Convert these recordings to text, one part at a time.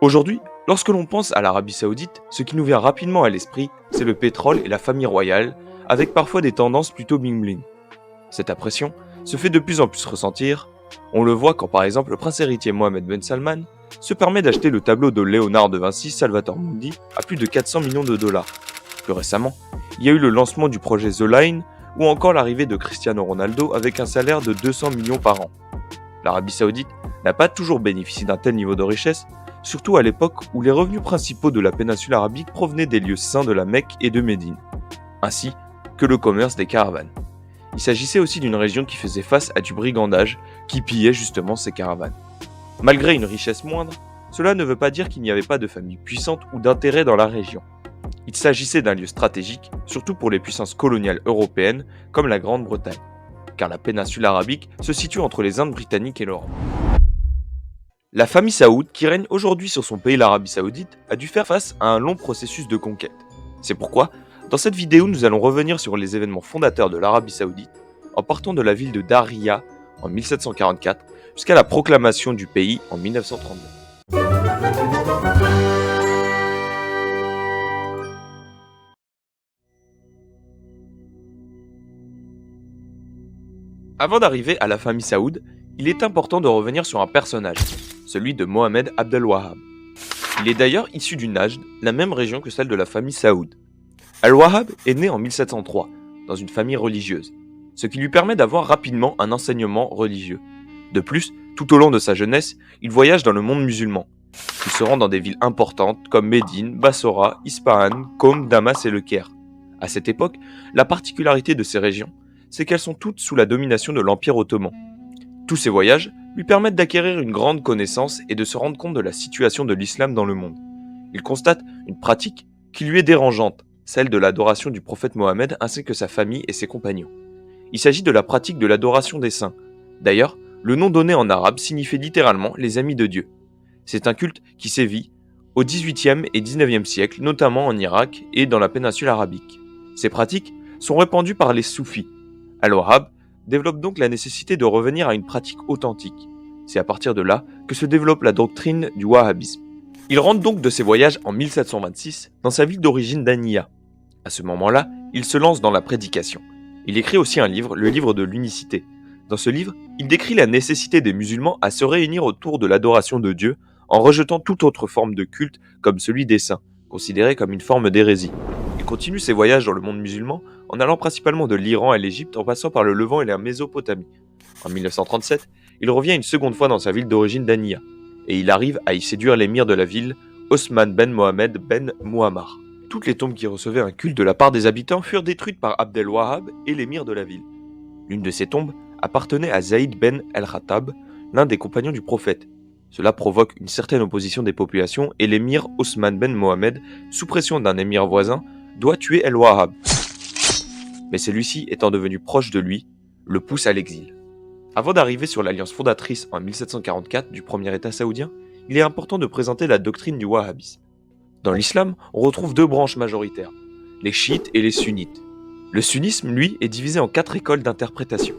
Aujourd'hui, lorsque l'on pense à l'Arabie Saoudite, ce qui nous vient rapidement à l'esprit, c'est le pétrole et la famille royale, avec parfois des tendances plutôt bling-bling. Cette impression se fait de plus en plus ressentir. On le voit quand par exemple le prince héritier Mohammed Ben Salman se permet d'acheter le tableau de Léonard de Vinci Salvator Mundi à plus de 400 millions de dollars. Plus récemment, il y a eu le lancement du projet The Line ou encore l'arrivée de Cristiano Ronaldo avec un salaire de 200 millions par an. L'Arabie Saoudite n'a pas toujours bénéficié d'un tel niveau de richesse, surtout à l'époque où les revenus principaux de la péninsule arabique provenaient des lieux saints de la Mecque et de Médine, ainsi que le commerce des caravanes. Il s'agissait aussi d'une région qui faisait face à du brigandage qui pillait justement ces caravanes. Malgré une richesse moindre, cela ne veut pas dire qu'il n'y avait pas de familles puissantes ou d'intérêts dans la région. Il s'agissait d'un lieu stratégique, surtout pour les puissances coloniales européennes comme la Grande-Bretagne, car la péninsule arabique se situe entre les Indes britanniques et l'Europe. La famille Saoud, qui règne aujourd'hui sur son pays l'Arabie Saoudite, a dû faire face à un long processus de conquête. C'est pourquoi, dans cette vidéo, nous allons revenir sur les événements fondateurs de l'Arabie Saoudite, en partant de la ville de Darhiya en 1744 jusqu'à la proclamation du pays en 1932. Avant d'arriver à la famille Saoud, il est important de revenir sur un personnage, celui de Mohammed Abdel Wahhab. Il est d'ailleurs issu du Najd, la même région que celle de la famille Saoud. Al-Wahhab est né en 1703, dans une famille religieuse, ce qui lui permet d'avoir rapidement un enseignement religieux. De plus, tout au long de sa jeunesse, il voyage dans le monde musulman. Il se rend dans des villes importantes comme Médine, Bassora, Ispahan, Qom, Damas et Le Caire. À cette époque, la particularité de ces régions, c'est qu'elles sont toutes sous la domination de l'Empire ottoman. Tous ces voyages lui permettent d'acquérir une grande connaissance et de se rendre compte de la situation de l'islam dans le monde. Il constate une pratique qui lui est dérangeante, celle de l'adoration du prophète Mohammed ainsi que sa famille et ses compagnons. Il s'agit de la pratique de l'adoration des saints. D'ailleurs, le nom donné en arabe signifie littéralement les amis de Dieu. C'est un culte qui sévit au XVIIIe et XIXe siècle, notamment en Irak et dans la péninsule arabique. Ces pratiques sont répandues par les soufis. Al-Wahhab développe donc la nécessité de revenir à une pratique authentique. C'est à partir de là que se développe la doctrine du wahhabisme. Il rentre donc de ses voyages en 1726 dans sa ville d'origine d'Aniya. À ce moment-là, il se lance dans la prédication. Il écrit aussi un livre, le livre de l'unicité. Dans ce livre, il décrit la nécessité des musulmans à se réunir autour de l'adoration de Dieu en rejetant toute autre forme de culte comme celui des saints, considéré comme une forme d'hérésie. Il continue ses voyages dans le monde musulman en allant principalement de l'Iran à l'Égypte en passant par le Levant et la Mésopotamie. En 1937, il revient une seconde fois dans sa ville d'origine d'Aniya, et il arrive à y séduire l'émir de la ville, Osman ben Mohammed ben Muammar. Toutes les tombes qui recevaient un culte de la part des habitants furent détruites par Abdel Wahhab et l'émir de la ville. L'une de ces tombes appartenait à Zaïd ben el-Khattab, l'un des compagnons du prophète. Cela provoque une certaine opposition des populations et l'émir Osman ben Mohammed, sous pression d'un émir voisin, doit tuer El-Wahhab. Mais celui-ci, étant devenu proche de lui, le pousse à l'exil. Avant d'arriver sur l'alliance fondatrice en 1744 du premier État saoudien, il est important de présenter la doctrine du wahhabisme. Dans l'islam, on retrouve deux branches majoritaires, les chiites et les sunnites. Le sunnisme, lui, est divisé en 4 écoles d'interprétation.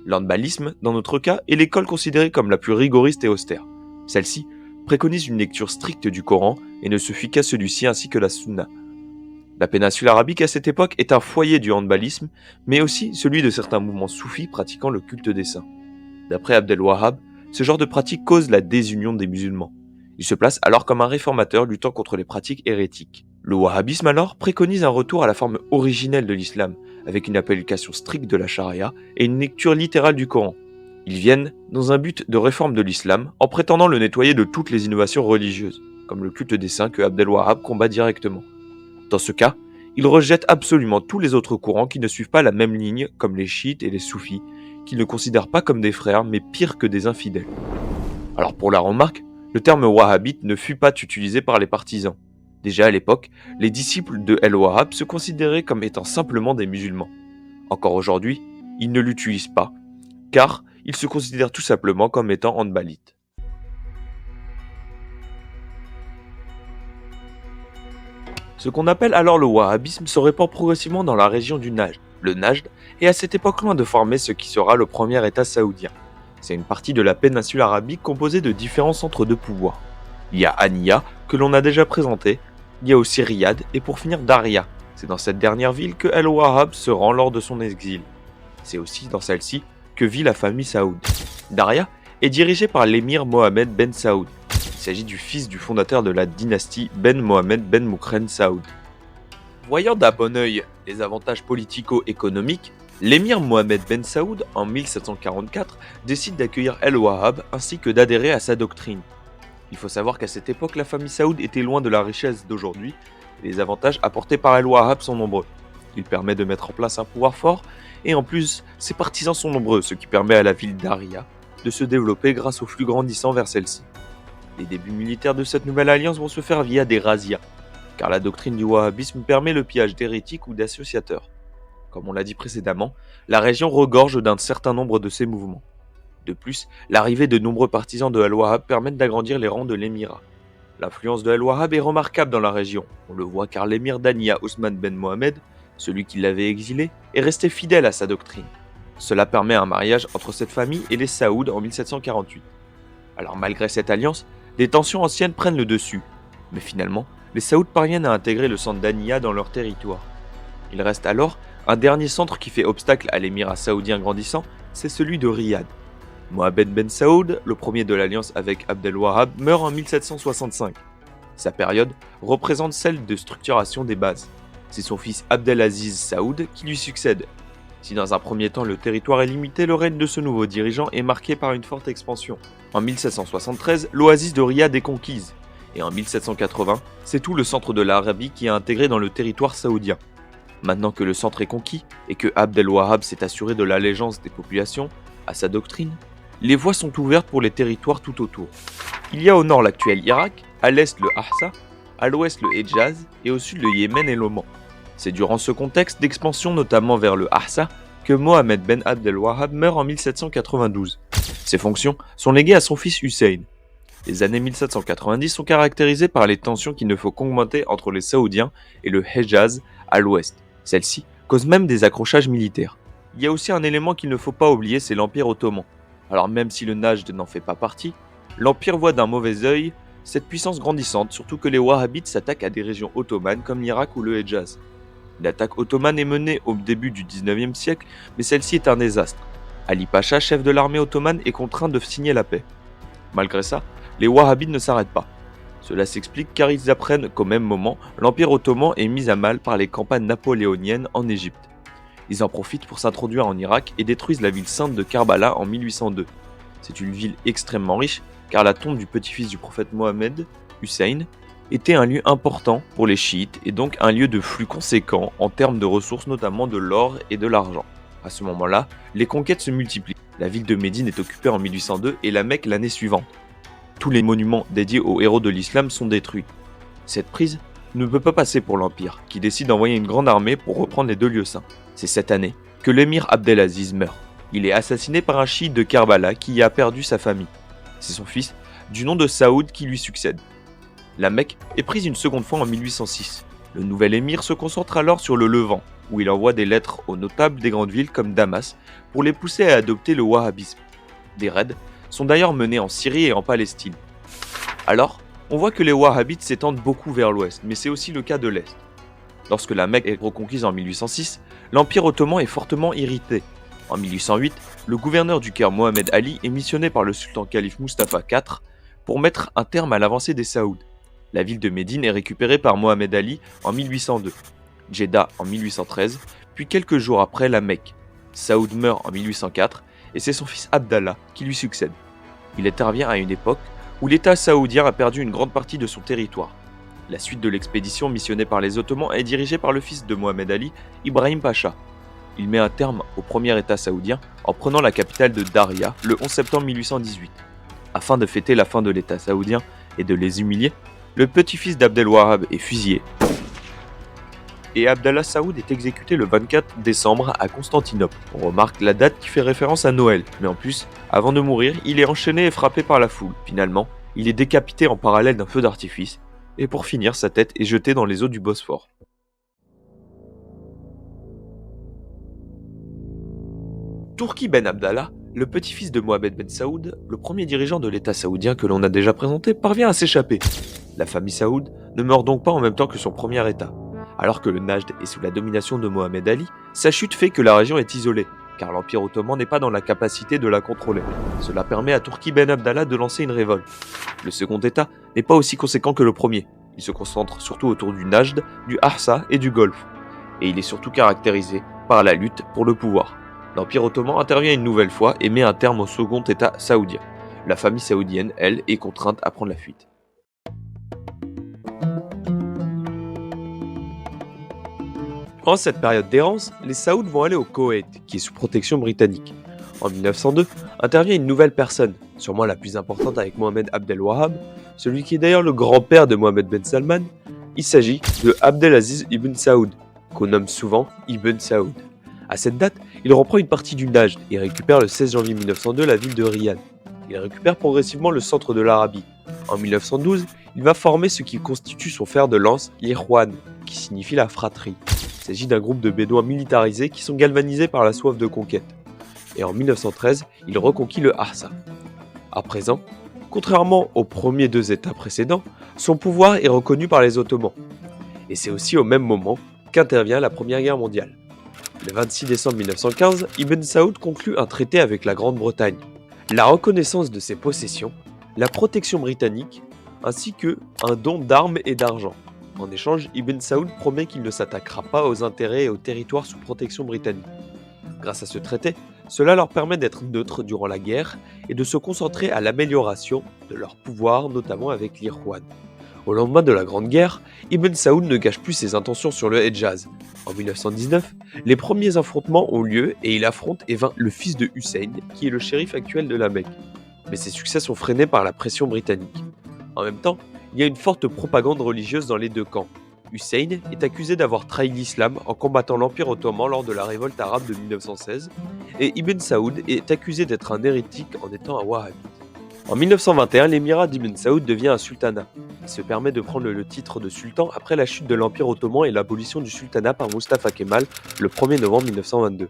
L'hanbalisme, dans notre cas, est l'école considérée comme la plus rigoriste et austère. Celle-ci préconise une lecture stricte du Coran et ne se fie qu'à celui-ci ainsi que la sunna. La péninsule arabique à cette époque est un foyer du hanbalisme, mais aussi celui de certains mouvements soufis pratiquant le culte des saints. D'après Abdel Wahhab, ce genre de pratique cause la désunion des musulmans. Il se place alors comme un réformateur luttant contre les pratiques hérétiques. Le wahhabisme alors préconise un retour à la forme originelle de l'islam, avec une application stricte de la charia et une lecture littérale du Coran. Ils viennent dans un but de réforme de l'islam en prétendant le nettoyer de toutes les innovations religieuses, comme le culte des saints que Abdel Wahhab combat directement. Dans ce cas, ils rejettent absolument tous les autres courants qui ne suivent pas la même ligne, comme les chiites et les soufis, qu'ils ne considèrent pas comme des frères, mais pire que des infidèles. Alors pour la remarque, le terme wahhabite ne fut pas utilisé par les partisans. Déjà à l'époque, les disciples de El-Wahhab se considéraient comme étant simplement des musulmans. Encore aujourd'hui, ils ne l'utilisent pas, car ils se considèrent tout simplement comme étant hanbalites. Ce qu'on appelle alors le wahhabisme se répand progressivement dans la région du Najd. Le Najd est à cette époque loin de former ce qui sera le premier État saoudien. C'est une partie de la péninsule arabique composée de différents centres de pouvoir. Il y a Ania, que l'on a déjà présenté, il y a aussi Riyad, et pour finir Daria. C'est dans cette dernière ville que Al-Wahhab se rend lors de son exil. C'est aussi dans celle-ci que vit la famille Saoud. Daria est dirigée par l'émir Mohammed Ben Saoud. Il s'agit du fils du fondateur de la dynastie Ben Mohammed Ben Moukren Saoud. Voyant d'un bon œil les avantages politico-économiques, l'émir Mohammed Ben Saoud, en 1744, décide d'accueillir Al-Wahhab ainsi que d'adhérer à sa doctrine. Il faut savoir qu'à cette époque, la famille Saoud était loin de la richesse d'aujourd'hui, et les avantages apportés par Al-Wahhab sont nombreux. Il permet de mettre en place un pouvoir fort, et en plus, ses partisans sont nombreux, ce qui permet à la ville d'Aria de se développer grâce au flux grandissant vers celle-ci. Les débuts militaires de cette nouvelle alliance vont se faire via des razzias, car la doctrine du wahhabisme permet le pillage d'hérétiques ou d'associateurs. Comme on l'a dit précédemment, la région regorge d'un certain nombre de ces mouvements. De plus, l'arrivée de nombreux partisans de Al-Wahhab permettent d'agrandir les rangs de l'émirat. L'influence de Al-Wahhab est remarquable dans la région. On le voit car l'émir d'Ania Ousmane Ben Mohamed, celui qui l'avait exilé, est resté fidèle à sa doctrine. Cela permet un mariage entre cette famille et les Saouds en 1748. Alors malgré cette alliance, les tensions anciennes prennent le dessus. Mais finalement, les Saouds parviennent à intégrer le centre d'Ania dans leur territoire. Il reste alors un dernier centre qui fait obstacle à l'émirat saoudien grandissant, c'est celui de Riyad. Mohammed Ben Saoud, le premier de l'alliance avec Abdel Wahhab, meurt en 1765. Sa période représente celle de structuration des bases. C'est son fils Abdelaziz Saoud qui lui succède. Si dans un premier temps le territoire est limité, le règne de ce nouveau dirigeant est marqué par une forte expansion. En 1773, l'oasis de Riyad est conquise. Et en 1780, c'est tout le centre de l'Arabie qui est intégré dans le territoire saoudien. Maintenant que le centre est conquis et que Abdel Wahhab s'est assuré de l'allégeance des populations à sa doctrine, les voies sont ouvertes pour les territoires tout autour. Il y a au nord l'actuel Irak, à l'est le Ahsa, à l'ouest le Hedjaz et au sud le Yémen et l'Oman. C'est durant ce contexte d'expansion notamment vers le Ahsa que Mohammed Ben Abdel Wahhab meurt en 1792. Ses fonctions sont léguées à son fils Hussein. Les années 1790 sont caractérisées par les tensions qu'il ne faut qu'augmenter entre les Saoudiens et le Hedjaz à l'ouest. Celles-ci causent même des accrochages militaires. Il y a aussi un élément qu'il ne faut pas oublier, c'est l'Empire ottoman. Alors même si le Najd n'en fait pas partie, l'Empire voit d'un mauvais œil cette puissance grandissante, surtout que les Wahhabites s'attaquent à des régions ottomanes comme l'Irak ou le Hedjaz. L'attaque ottomane est menée au début du 19e siècle, mais celle-ci est un désastre. Ali Pacha, chef de l'armée ottomane, est contraint de signer la paix. Malgré ça, les Wahhabites ne s'arrêtent pas. Cela s'explique car ils apprennent qu'au même moment, l'Empire ottoman est mis à mal par les campagnes napoléoniennes en Égypte. Ils en profitent pour s'introduire en Irak et détruisent la ville sainte de Karbala en 1802. C'est une ville extrêmement riche car la tombe du petit-fils du prophète Mohammed, Hussein, était un lieu important pour les chiites et donc un lieu de flux conséquent en termes de ressources, notamment de l'or et de l'argent. À ce moment-là, les conquêtes se multiplient. La ville de Médine est occupée en 1802 et la Mecque l'année suivante. Tous les monuments dédiés aux héros de l'islam sont détruits. Cette prise ne peut pas passer pour l'Empire, qui décide d'envoyer une grande armée pour reprendre les deux lieux saints. C'est cette année que l'émir Abdelaziz meurt. Il est assassiné par un chiite de Karbala qui y a perdu sa famille. C'est son fils, du nom de Saoud, qui lui succède. La Mecque est prise une seconde fois en 1806. Le nouvel émir se concentre alors sur le Levant, où il envoie des lettres aux notables des grandes villes comme Damas pour les pousser à adopter le wahhabisme. Des raids sont d'ailleurs menés en Syrie et en Palestine. Alors, on voit que les wahhabites s'étendent beaucoup vers l'ouest, mais c'est aussi le cas de l'est. Lorsque la Mecque est reconquise en 1806, l'Empire ottoman est fortement irrité. En 1808, le gouverneur du Caire Mohamed Ali est missionné par le sultan calife Mustapha IV pour mettre un terme à l'avancée des Saouds. La ville de Médine est récupérée par Mohamed Ali en 1802, Jeddah en 1813, puis quelques jours après la Mecque. Saoud meurt en 1804 et c'est son fils Abdallah qui lui succède. Il intervient à une époque où l'État saoudien a perdu une grande partie de son territoire. La suite de l'expédition missionnée par les Ottomans est dirigée par le fils de Mohamed Ali, Ibrahim Pacha. Il met un terme au premier État saoudien en prenant la capitale de Daria le 11 septembre 1818. Afin de fêter la fin de l'État saoudien et de les humilier, le petit-fils d'Abdel Wahhab est fusillé. Et Abdallah Saoud est exécuté le 24 décembre à Constantinople. On remarque la date qui fait référence à Noël, mais en plus, avant de mourir, il est enchaîné et frappé par la foule. Finalement, il est décapité en parallèle d'un feu d'artifice, et pour finir, sa tête est jetée dans les eaux du Bosphore. Turki Ben Abdallah, Le petit-fils de Mohammed Ben Saoud, le premier dirigeant de l'État saoudien que l'on a déjà présenté, parvient à s'échapper. La famille Saoud ne meurt donc pas en même temps que son premier État. Alors que le Najd est sous la domination de Mohamed Ali, sa chute fait que la région est isolée, car l'Empire ottoman n'est pas dans la capacité de la contrôler. Cela permet à Turki Ben Abdallah de lancer une révolte. Le second État n'est pas aussi conséquent que le premier. Il se concentre surtout autour du Najd, du Harsa et du Golfe. Et il est surtout caractérisé par la lutte pour le pouvoir. L'Empire ottoman intervient une nouvelle fois et met un terme au second État saoudien. La famille saoudienne, elle, est contrainte à prendre la fuite. Pendant cette période d'errance, les Saouds vont aller au Koweït, qui est sous protection britannique. En 1902, intervient une nouvelle personne, sûrement la plus importante avec Mohamed Abdel Wahhab, celui qui est d'ailleurs le grand-père de Mohamed Ben Salman. Il s'agit de Abdelaziz Ibn Saoud, qu'on nomme souvent Ibn Saoud. À cette date, il reprend une partie du Najd et récupère le 16 janvier 1902 la ville de Riyad. Il récupère progressivement le centre de l'Arabie. En 1912, il va former ce qui constitue son fer de lance, l'Ikhwan, qui signifie la fratrie. Il s'agit d'un groupe de bédouins militarisés qui sont galvanisés par la soif de conquête. Et en 1913, il reconquit le Harsa. À présent, contrairement aux premiers deux États précédents, son pouvoir est reconnu par les Ottomans. Et c'est aussi au même moment qu'intervient la Première Guerre mondiale. Le 26 décembre 1915, Ibn Saoud conclut un traité avec la Grande-Bretagne. La reconnaissance de ses possessions, la protection britannique, ainsi que un don d'armes et d'argent. En échange, Ibn Saoud promet qu'il ne s'attaquera pas aux intérêts et aux territoires sous protection britannique. Grâce à ce traité, cela leur permet d'être neutres durant la guerre et de se concentrer à l'amélioration de leur pouvoir, notamment avec l'Ikhwan. Au lendemain de la Grande Guerre, Ibn Saoud ne cache plus ses intentions sur le Hedjaz. En 1919, les premiers affrontements ont lieu et il affronte et vainc le fils de Hussein, qui est le shérif actuel de la Mecque. Mais ses succès sont freinés par la pression britannique. En même temps, il y a une forte propagande religieuse dans les deux camps. Hussein est accusé d'avoir trahi l'islam en combattant l'Empire ottoman lors de la révolte arabe de 1916, et Ibn Saoud est accusé d'être un hérétique en étant un wahhabite. En 1921, l'émirat d'Ibn Saoud devient un sultanat. Il se permet de prendre le titre de sultan après la chute de l'Empire ottoman et l'abolition du sultanat par Mustafa Kemal le 1er novembre 1922.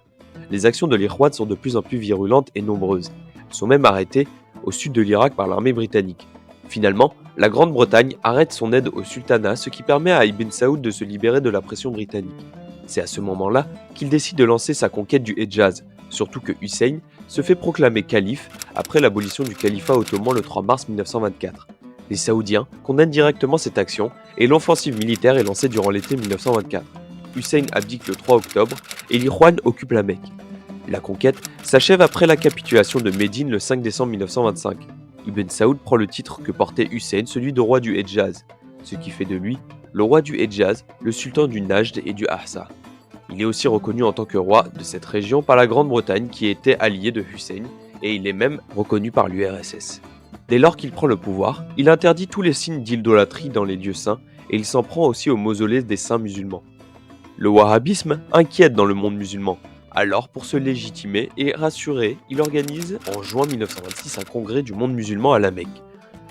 Les actions de l'Ikhwan sont de plus en plus virulentes et nombreuses. Elles sont même arrêtées au sud de l'Irak par l'armée britannique. Finalement, la Grande-Bretagne arrête son aide au sultanat, ce qui permet à Ibn Saoud de se libérer de la pression britannique. C'est à ce moment-là qu'il décide de lancer sa conquête du Hedjaz, surtout que Hussein se fait proclamer calife après l'abolition du califat ottoman le 3 mars 1924. Les Saoudiens condamnent directement cette action et l'offensive militaire est lancée durant l'été 1924. Hussein abdique le 3 octobre et l'Ikhwan occupe la Mecque. La conquête s'achève après la capitulation de Médine le 5 décembre 1925. Ibn Saoud prend le titre que portait Hussein, celui de roi du Hedjaz, ce qui fait de lui le roi du Hedjaz, le sultan du Najd et du Harsa. Il est aussi reconnu en tant que roi de cette région par la Grande-Bretagne qui était alliée de Hussein, et il est même reconnu par l'URSS. Dès lors qu'il prend le pouvoir, il interdit tous les signes d'idolâtrie dans les lieux saints, et il s'en prend aussi aux mausolées des saints musulmans. Le wahhabisme inquiète dans le monde musulman. Alors, pour se légitimer et rassurer, il organise en juin 1926 un congrès du monde musulman à la Mecque.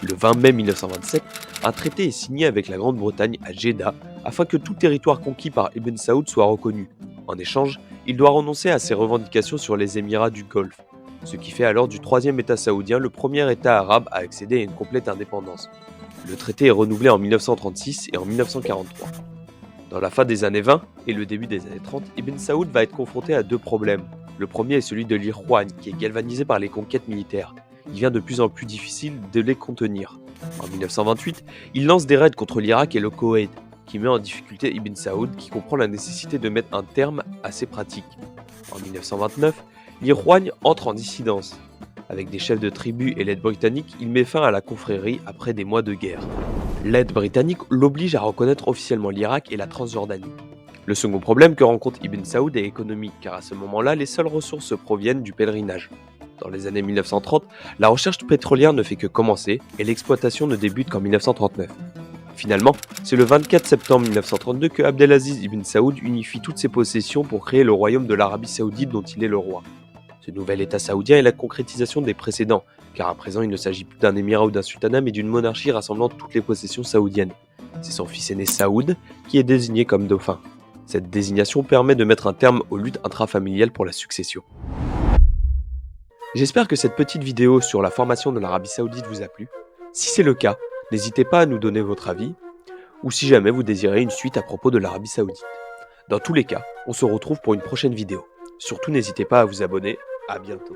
Le 20 mai 1927, un traité est signé avec la Grande-Bretagne à Jeddah afin que tout territoire conquis par Ibn Saoud soit reconnu. En échange, il doit renoncer à ses revendications sur les Émirats du Golfe, ce qui fait alors du troisième État saoudien le premier État arabe à accéder à une complète indépendance. Le traité est renouvelé en 1936 et en 1943. Dans la fin des années 20 et le début des années 30, Ibn Saoud va être confronté à deux problèmes. Le premier est celui de l'Ikhwan, qui est galvanisé par les conquêtes militaires. Il devient de plus en plus difficile de les contenir. En 1928, il lance des raids contre l'Irak et le Koweït, qui met en difficulté Ibn Saoud, qui comprend la nécessité de mettre un terme à ces pratiques. En 1929, l'Ikhwan entre en dissidence. Avec des chefs de tribus et l'aide britannique, il met fin à la confrérie après des mois de guerre. L'aide britannique l'oblige à reconnaître officiellement l'Irak et la Transjordanie. Le second problème que rencontre Ibn Saoud est économique, car à ce moment-là, les seules ressources proviennent du pèlerinage. Dans les années 1930, la recherche pétrolière ne fait que commencer et l'exploitation ne débute qu'en 1939. Finalement, c'est le 24 septembre 1932 que Abdelaziz Ibn Saoud unifie toutes ses possessions pour créer le royaume de l'Arabie Saoudite dont il est le roi. Ce nouvel État saoudien est la concrétisation des précédents, car à présent il ne s'agit plus d'un émirat ou d'un sultanat mais d'une monarchie rassemblant toutes les possessions saoudiennes. C'est son fils aîné Saoud qui est désigné comme dauphin. Cette désignation permet de mettre un terme aux luttes intrafamiliales pour la succession. J'espère que cette petite vidéo sur la formation de l'Arabie Saoudite vous a plu. Si c'est le cas, n'hésitez pas à nous donner votre avis, ou si jamais vous désirez une suite à propos de l'Arabie Saoudite. Dans tous les cas, on se retrouve pour une prochaine vidéo. Surtout n'hésitez pas à vous abonner, à bientôt.